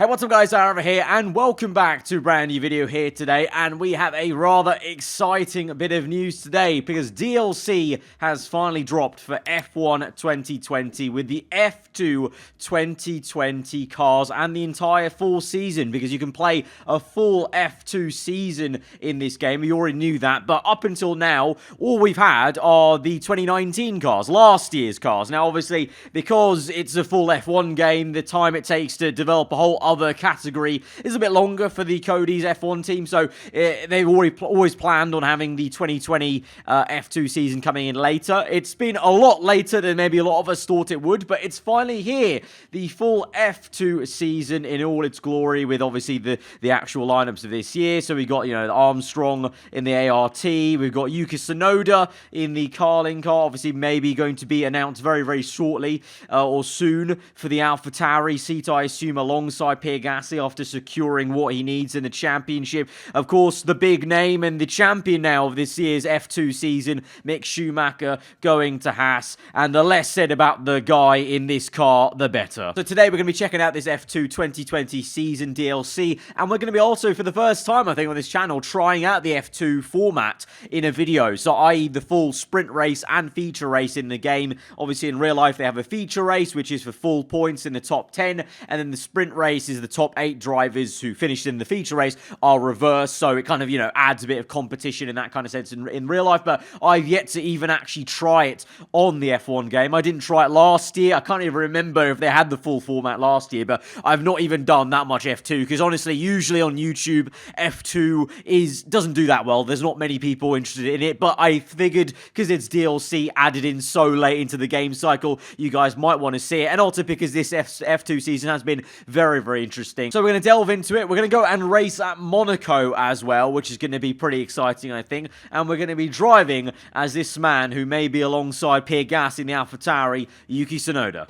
Hey, what's up guys, aarava here, and welcome back to a brand new video here today, and we have a rather exciting bit of news today, because DLC has finally dropped for F1 2020 with the F2 2020 cars and the entire full season, because you can play a full F2 season in this game. We already knew that, but up until now, all we've had are the 2019 cars, last year's cars. Now, obviously, because it's a full F1 game, the time it takes to develop a whole other category is a bit longer for the Cody's F1 team, so they've always planned on having the 2020 F2 season coming in later. It's been a lot later than maybe a lot of us thought it would, but it's finally here, the full F2 season in all its glory, with obviously the actual lineups of this year. So we got, Armstrong in the ART, we've got Yuki Tsunoda in the Carling car, obviously maybe going to be announced very, very shortly or soon for the AlphaTauri seat, I assume, alongside Pierre Gasly after securing what he needs in the championship. Of course, the big name and the champion now of this year's F2 season, Mick Schumacher, going to Haas, and the less said about the guy in this car, the better. So today we're going to be checking out this F2 2020 season DLC, and we're going to be also, for the first time I think on this channel, trying out the F2 format in a video, so i.e. the full sprint race and feature race in the game. Obviously in real life they have a feature race which is for full points in the top 10, and then the sprint race is the top 8 drivers who finished in the feature race are reversed, so it kind of, adds a bit of competition in that kind of sense in real life. But I've yet to even actually try it on the F1 game. I didn't try it last year. I can't even remember if they had the full format last year, but I've not even done that much F2, because honestly, usually on YouTube, F2 doesn't do that well. There's not many people interested in it, but I figured, because it's DLC added in so late into the game cycle, you guys might want to see it, and also because this F2 season has been very, very interesting. So we're going to delve into it. We're going to go and race at Monaco as well, which is going to be pretty exciting, I think. And we're going to be driving as this man who may be alongside Pierre Gasly in the AlphaTauri, Yuki Tsunoda.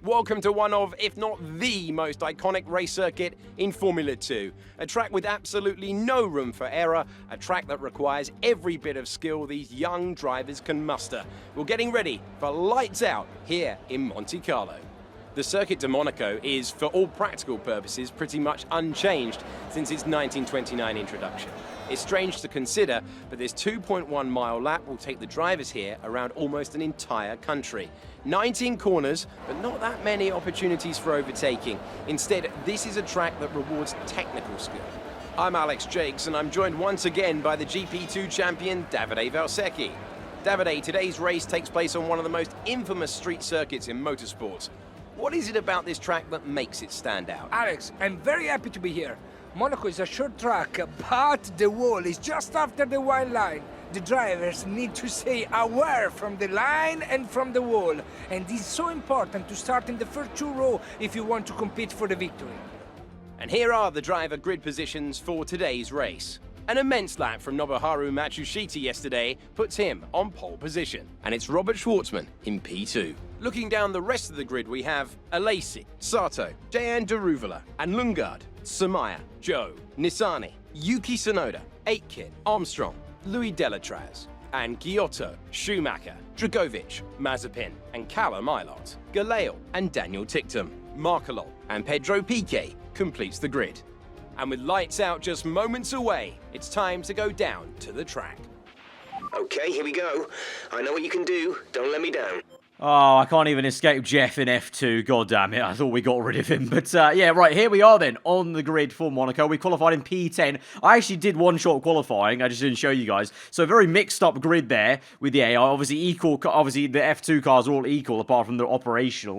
Welcome to one of, if not the most iconic race circuit in Formula 2. A track with absolutely no room for error, a track that requires every bit of skill these young drivers can muster. We're getting ready for lights out here in Monte Carlo. The circuit de Monaco is, for all practical purposes, pretty much unchanged since its 1929 introduction. It's strange to consider, but this 2.1 mile lap will take the drivers here around almost an entire country. 19 corners, but not that many opportunities for overtaking. Instead, this is a track that rewards technical skill. I'm Alex Jakes, and I'm joined once again by the GP2 champion, Davide Valsecchi. Davide, today's race takes place on one of the most infamous street circuits in motorsports. What is it about this track that makes it stand out? Alex, I'm very happy to be here. Monaco is a short track, but the wall is just after the white line. The drivers need to stay aware from the line and from the wall, and it's so important to start in the first 2 rows if you want to compete for the victory. And here are the driver grid positions for today's race. An immense lap from Nobuharu Matsushita yesterday puts him on pole position, and it's Robert Schwartzman in P2. Looking down the rest of the grid, we have Alesi, Sato, Jehan Daruvala, and Lundgaard, Samaya, Joe, Nissany, Yuki Tsunoda, Aitken, Armstrong, Louis Delatraz, and Giotto, Schumacher, Dragovic, Mazepin, and Callum Ilott, Galeo, and Daniel Ticktum. Markelot and Pedro Piquet completes the grid. And with lights out just moments away, it's time to go down to the track. Okay, here we go. I know what you can do. Don't let me down. Oh, I can't even escape Jeff in F2. God damn it. I thought we got rid of him. But yeah, right, here we are then on the grid for Monaco. We qualified in P10. I actually did one-shot qualifying. I just didn't show you guys. So a very mixed up grid there with the AI. Obviously, obviously the F2 cars are all equal apart from the operation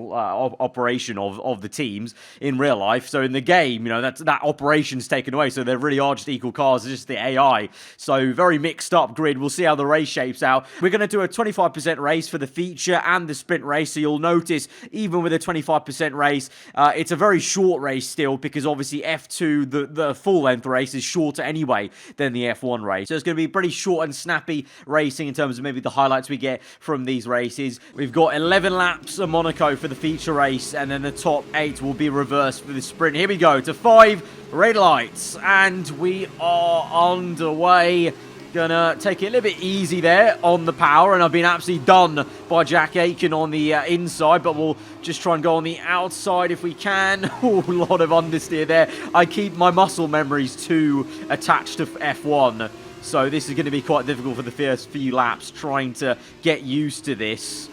of the teams in real life. So in the game, that operation's taken away. So they really are just equal cars. It's just the AI. So very mixed up grid. We'll see how the race shapes out. We're going to do a 25% race for the feature and the sprint race, so you'll notice even with a 25% race, it's a very short race still, because obviously F2, the full length race, is shorter anyway than the F1 race. So it's going to be pretty short and snappy racing in terms of maybe the highlights we get from these races. We've got 11 laps of Monaco for the feature race, and then the top 8 will be reversed for the sprint. Here we go to 5 red lights, and we are underway. Gonna take it a little bit easy there on the power, and I've been absolutely done by Jack Aiken on the inside, but we'll just try and go on the outside if we can. Oh, a lot of understeer there. I keep my muscle memories too attached to F1, so this is going to be quite difficult for the first few laps, trying to get used to this.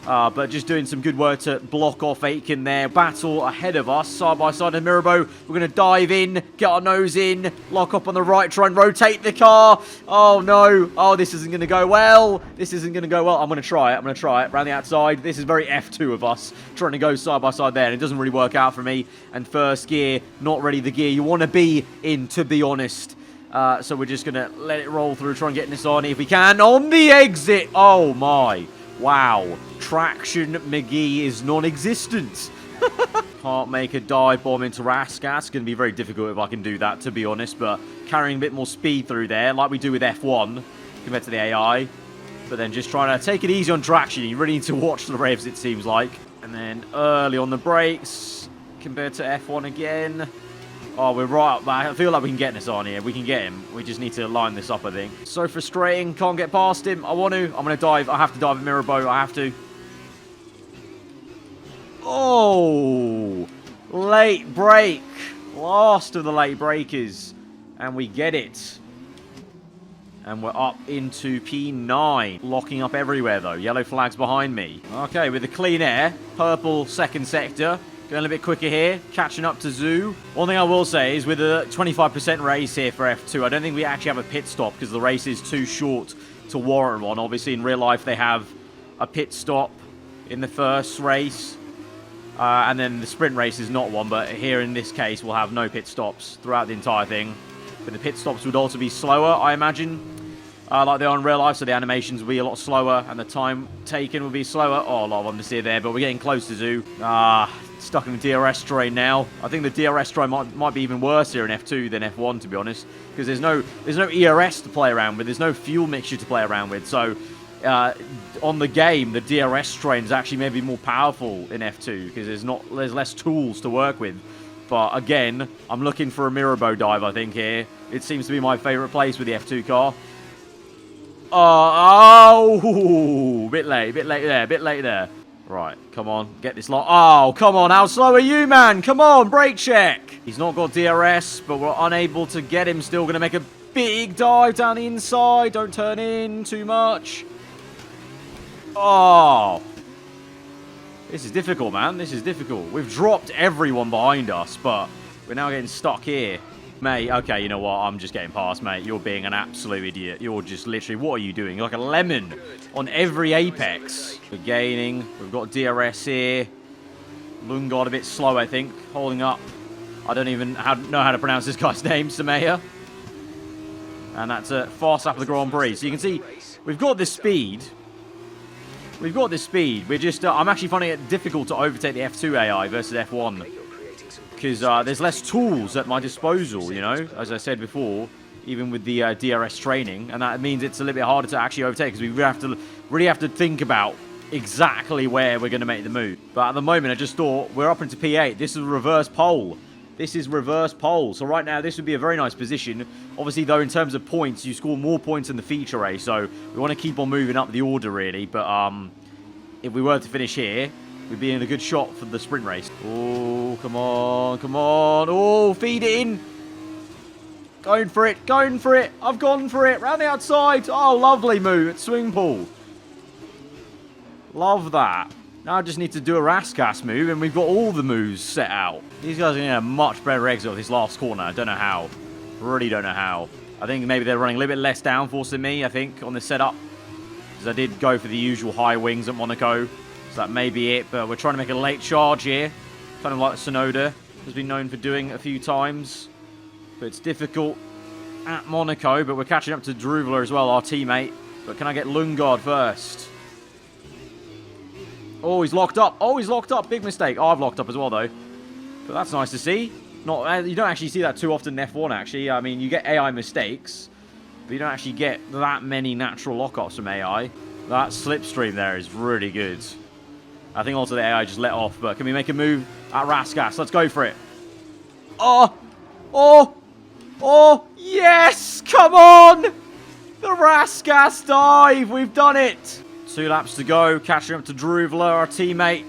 But just doing some good work to block off Aiken there. Battle ahead of us, side by side in Mirabeau. We're going to dive in, get our nose in, lock up on the right, try and rotate the car. Oh, no. Oh, this isn't going to go well. This isn't going to go well. I'm going to try it. I'm going to try it. Around the outside. This is very F2 of us, trying to go side by side there. And it doesn't really work out for me. And first gear, not really the gear you want to be in, to be honest. So we're just going to let it roll through, try and get this on if we can. On the exit. Oh, my. Wow, traction McGee is non-existent. Can't make a dive bomb into Rascat. It's going to be very difficult if I can do that, to be honest. But carrying a bit more speed through there, like we do with F1, compared to the AI. But then just trying to take it easy on traction. You really need to watch the revs, it seems like. And then early on the brakes, compared to F1 again. Oh, we're right up. I feel like we can get this on here. We can get him. We just need to line this up, I think. So frustrating. Can't get past him. I want to. I'm going to dive. I have to dive at Mirabeau. I have to. Oh, late break. Last of the late breakers. And we get it. And we're up into P9. Locking up everywhere, though. Yellow flags behind me. Okay, with the clean air. Purple second sector. Going a bit quicker here, catching up to Zoo. One thing I will say is with a 25% race here for F2, I don't think we actually have a pit stop because the race is too short to warrant one. Obviously, in real life, they have a pit stop in the first race. And then the sprint race is not one, but here in this case, we'll have no pit stops throughout the entire thing. But the pit stops would also be slower, I imagine, like they are in real life, so the animations will be a lot slower, and the time taken will be slower. Oh, a lot of understeer there, but we're getting close to Zoo. Stuck in the DRS terrain now. I think the DRS terrain might be even worse here in F2 than F1, to be honest, because there's no ERS to play around with. There's no fuel mixture to play around with. So on the game, the DRS terrain is actually maybe more powerful in F2 because there's less tools to work with. But again, I'm looking for a Mirabeau dive, I think, here. It seems to be my favorite place with the F2 car. Oh, bit late there. Right, come on, get this lot. Oh, come on, how slow are you, man? Come on, brake check. He's not got DRS, but we're unable to get him. Still going to make a big dive down the inside. Don't turn in too much. Oh. This is difficult, man. This is difficult. We've dropped everyone behind us, but we're now getting stuck here. Mate, okay, you know what? I'm just getting past, mate. You're being an absolute idiot. You're just literally, what are you doing? You're like a lemon on every apex. We're gaining. We've got DRS here. Lungard a bit slow, I think. Holding up. I don't even know how to pronounce this guy's name, Samaya. And that's a fast lap of the Grand Prix. So you can see, we've got this speed. We're just, I'm actually finding it difficult to overtake the F2 AI versus F1. Because there's less tools at my disposal, you know, as I said before, even with the DRS training. And that means it's a little bit harder to actually overtake because we really have to think about exactly where we're going to make the move. But at the moment, I just thought we're up into P8. This is reverse pole. So right now, this would be a very nice position. Obviously, though, in terms of points, you score more points in the feature race. So we want to keep on moving up the order, really. But if we were to finish here, we'd be in a good shot for the sprint race. Oh, come on. Oh, feed it in. Going for it. I've gone for it. Round the outside. Oh, lovely move at swing pool. Love that. Now I just need to do a Rascas move, and we've got all the moves set out. These guys are going to have much better exit of this last corner. I don't know how. Really don't know how. I think maybe they're running a little bit less downforce than me, I think, on this setup. Because I did go for the usual high wings at Monaco. So that may be it, but we're trying to make a late charge here. Kind of like Sonoda has been known for doing a few times. But it's difficult at Monaco, but we're catching up to Druvler as well, our teammate. But can I get Lungard first? Oh, he's locked up. Big mistake. Oh, I've locked up as well, though. But that's nice to see. You don't actually see that too often in F1, actually. I mean, you get AI mistakes, but you don't actually get that many natural lockups from AI. That slipstream there is really good. I think also the AI just let off, but can we make a move at Rascas? Let's go for it. Oh, yes! Come on! The Raskas dive! We've done it! 2 laps to go, catching up to Druvler, our teammate.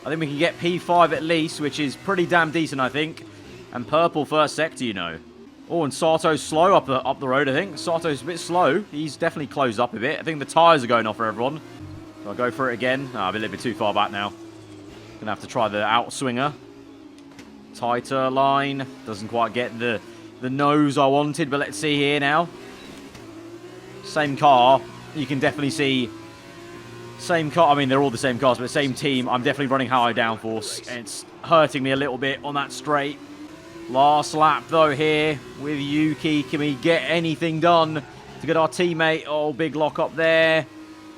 I think we can get P5 at least, which is pretty damn decent, I think. And purple first sector, you know. Oh, and Sato's slow up the road, I think. Sato's a bit slow. He's definitely closed up a bit. I think the tyres are going off for everyone. So I'll go for it again. Oh, I'm a little bit too far back now. Gonna have to try the outswinger. Tighter line. Doesn't quite get the nose I wanted, but let's see here now. Same car. You can definitely see... Same car. I mean, they're all the same cars, but same team. I'm definitely running high downforce. And it's hurting me a little bit on that straight. Last lap, though, here with Yuki. Can we get anything done to get our teammate? Oh, big lock up there.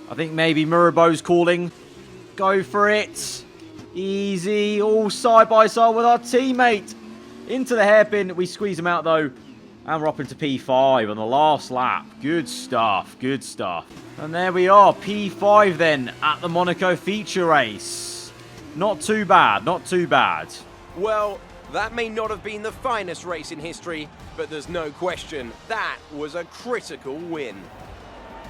I think maybe Murabo's calling. Go for it. Easy. All side by side with our teammate. Into the hairpin. We squeeze him out, though. And we're up into P5 on the last lap. Good stuff. Good stuff. And there we are. P5 then at the Monaco feature race. Not too bad. Not too bad. Well, that may not have been the finest race in history, but there's no question that was a critical win.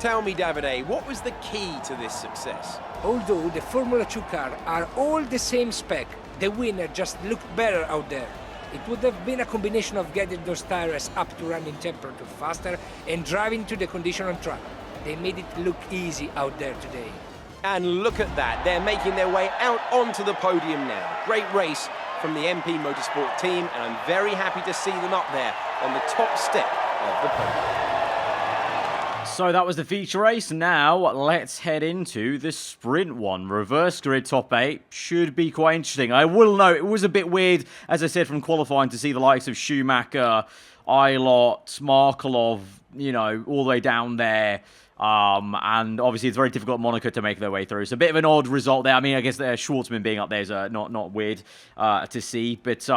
Tell me, Davide, what was the key to this success? Although the Formula 2 cars are all the same spec, the winner just looked better out there. It would have been a combination of getting those tires up to running temperature faster and driving to the condition on track. They made it look easy out there today. And look at that, they're making their way out onto the podium now. Great race from the MP Motorsport team, and I'm very happy to see them up there on the top step of the podium. So that was the feature race. Now let's head into the sprint one. Reverse grid top 8 should be quite interesting. I will note it was a bit weird, as I said, from qualifying to see the likes of Schumacher, Eilert, Markelov, you know, all the way down there. And obviously it's very difficult at Monaco to make their way through. So a bit of an odd result there. I mean, I guess Schwartzman being up there is not weird to see. But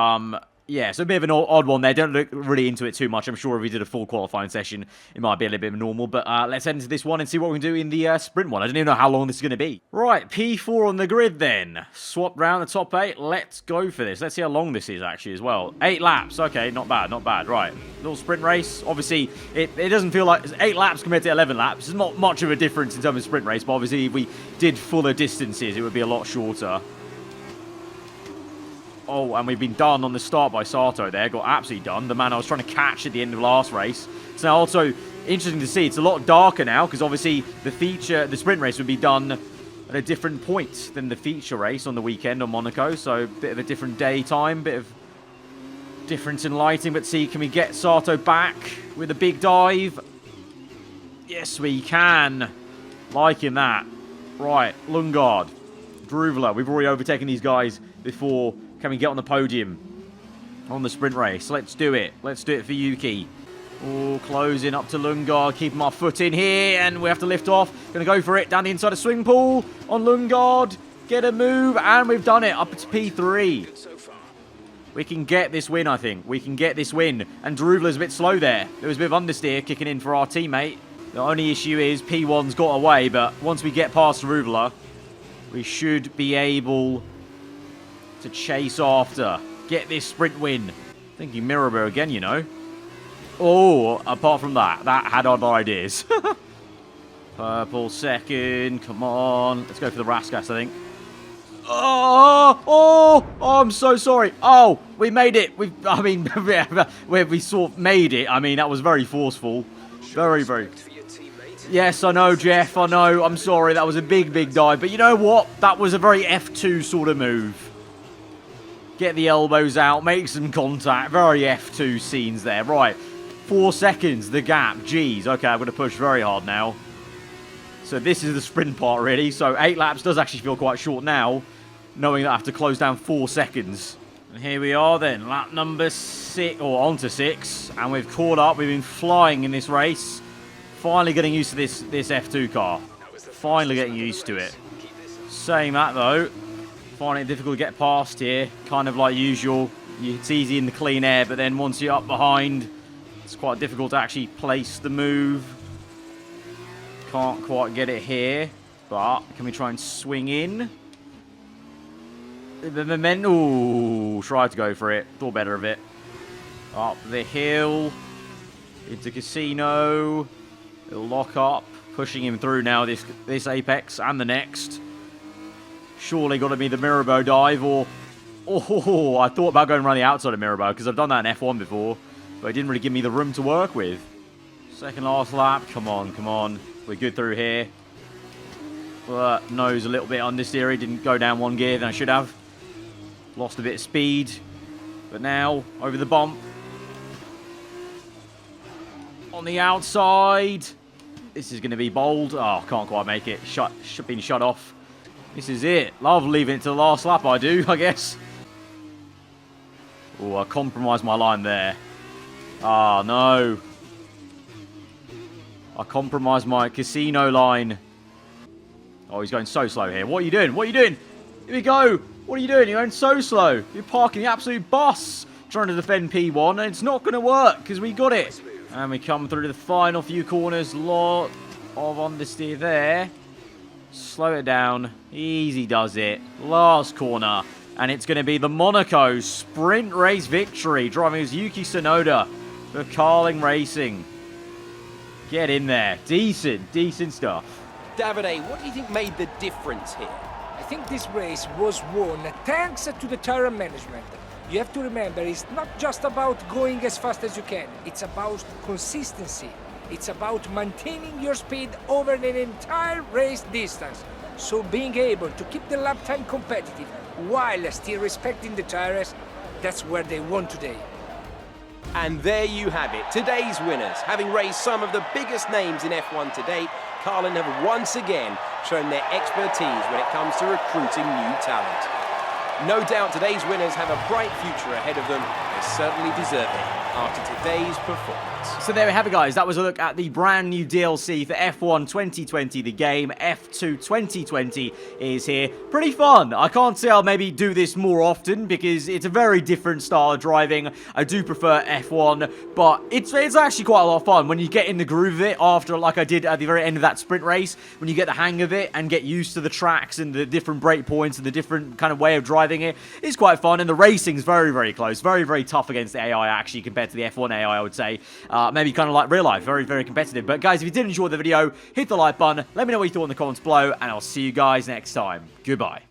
yeah, so a bit of an odd one there. Don't look really into it too much. I'm sure if we did a full qualifying session, it might be a little bit normal. But let's head into this one and see what we can do in the sprint one. I don't even know how long this is going to be. Right, P4 on the grid then. Swap round the top 8. Let's go for this. Let's see how long this is actually as well. 8 laps. Okay, not bad, not bad. Right, little sprint race. Obviously, it doesn't feel like 8 laps compared to 11 laps. There's not much of a difference in terms of sprint race. But obviously, if we did fuller distances, it would be a lot shorter. Oh, and we've been done on the start by Sato there. Got absolutely done. The man I was trying to catch at the end of last race. It's now also interesting to see. It's a lot darker now because obviously the sprint race would be done at a different point than the feature race on the weekend on Monaco. So a bit of a different daytime, bit of difference in lighting. But see, can we get Sato back with a big dive? Yes, we can. Liking that. Right, Lundgaard, Druvler. We've already overtaken these guys before. Can we get on the podium on the sprint race? Let's do it. Let's do it for Yuki. Oh, closing up to Lundgaard. Keeping our foot in here. And we have to lift off. Going to go for it down the inside of swing pool on Lundgaard. Get a move. And we've done it. Up to P3. We can get this win, I think. We can get this win. And Druvler's a bit slow there. There was a bit of understeer kicking in for our teammate. The only issue is P1's got away. But once we get past Druvler, we should be able to chase after. Get this sprint win. Thinking Mirabeau again, you know. Oh, apart from that had other ideas. Purple second. Come on. Let's go for the Raskas, I think. Oh, I'm so sorry. Oh, we made it. We sort of made it. I mean, that was very forceful. Very, very. Yes, I know, Jeff. I know. I'm sorry. That was a big, big dive. But you know what? That was a very F2 sort of move. Get the elbows out, make some contact. Very F2 scenes there. Right, 4 seconds, the gap. Jeez, okay, I'm going to push very hard now. So this is the sprint part, really. So 8 laps does actually feel quite short now, knowing that I have to close down 4 seconds. And here we are then, lap number 6, or on to 6. And we've caught up. We've been flying in this race. Finally getting used to this F2 car. Finally getting used to it. Saying that, though, finding it difficult to get past here, kind of like usual. It's easy in the clean air, but then once you're up behind, it's quite difficult to actually place the move. Can't quite get it here, but can we try and swing in? The momentum, ooh, tried to go for it, thought better of it. Up the hill, into Casino, He'll lock up, pushing him through now this apex and the next. Surely got to be the Mirabeau dive, or... Oh, I thought about going around the outside of Mirabeau, because I've done that in F1 before, but it didn't really give me the room to work with. Second last lap. Come on, come on. We're good through here. But nose a little bit understeery. Didn't go down one gear than I should have. Lost a bit of speed. But now, over the bump. On the outside. This is going to be bold. Oh, can't quite make it. Been shut off. This is it. Love leaving it to the last lap, I do, I guess. Oh, I compromised my line there. Ah, no. I compromised my casino line. Oh, he's going so slow here. What are you doing? What are you doing? Here we go. What are you doing? You're going so slow. You're parking the absolute bus trying to defend P1, and it's not going to work because we got it. And we come through the final few corners. Lot of understeer there. Slow it down. Easy does it. Last corner. And it's going to be the Monaco sprint race victory. Driving as Yuki Tsunoda for Carling Racing. Get in there. Decent stuff. Davide, what do you think made the difference here? I think this race was won thanks to the tire management. You have to remember, it's not just about going as fast as you can. It's about consistency. It's about maintaining your speed over an entire race distance. So being able to keep the lap time competitive while still respecting the tires, that's where they won today. And there you have it, today's winners. Having raced some of the biggest names in F1 to date, Carlin have once again shown their expertise when it comes to recruiting new talent. No doubt today's winners have a bright future ahead of them. They certainly deserve it after today's performance. So there we have it, guys. That was a look at the brand new DLC for F1 2020. The game F2 2020 is here. Pretty fun. I can't say I'll maybe do this more often because it's a very different style of driving. I do prefer F1, but it's actually quite a lot of fun when you get in the groove of it after, like I did at the very end of that sprint race, when you get the hang of it and get used to the tracks and the different break points and the different kind of way of driving it. It's quite fun, and the racing's very, very close. Very, very tough against the AI, actually, compared to the F1 AI, I would say. Maybe kind of like real life. Very, very competitive. But guys, if you did enjoy the video, hit the like button. Let me know what you thought in the comments below, and I'll see you guys next time. Goodbye.